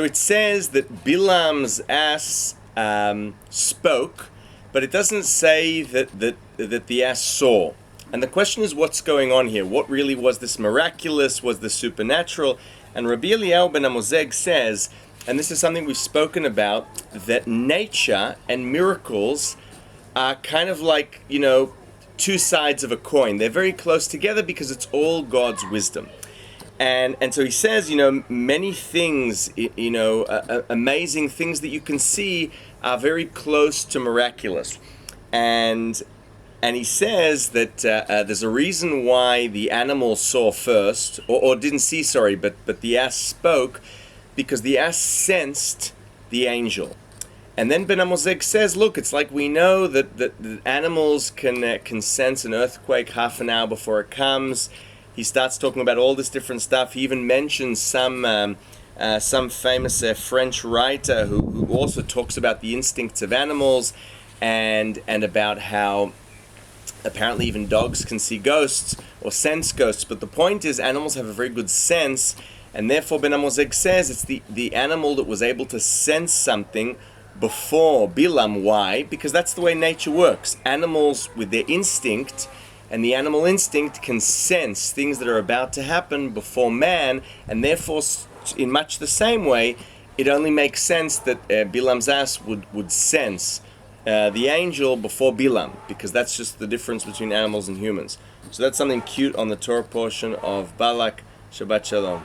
It says that Bilam's ass spoke, but it doesn't say that the ass saw. And the question is, what's going on here? What really was this miraculous? Was this supernatural? And Rabbi Eliyahu ben Amozeg says, and this is something we've spoken about, that nature and miracles are kind of like, two sides of a coin. They're very close together because it's all God's wisdom. And so he says, many things, amazing things that you can see are very close to miraculous. And he says that there's a reason why the animal saw first, or didn't see, sorry, but the ass spoke, because the ass sensed the angel. And then Ben Amozeg says, look, it's like we know that animals can sense an earthquake half an hour before it comes. He starts talking about all this different stuff. He even mentions some famous French writer who also talks about the instincts of animals and about how apparently even dogs can see ghosts or sense ghosts. But the point is, animals have a very good sense, and therefore Ben Amozeg says it's the animal that was able to sense something before Bilam. Why? Because that's the way nature works. Animals with their instinct, and the animal instinct can sense things that are about to happen before man, and therefore, in much the same way, it only makes sense that Bilam's ass would sense the angel before Bilam, because that's just the difference between animals and humans. So that's something cute on the Torah portion of Balak. Shabbat Shalom.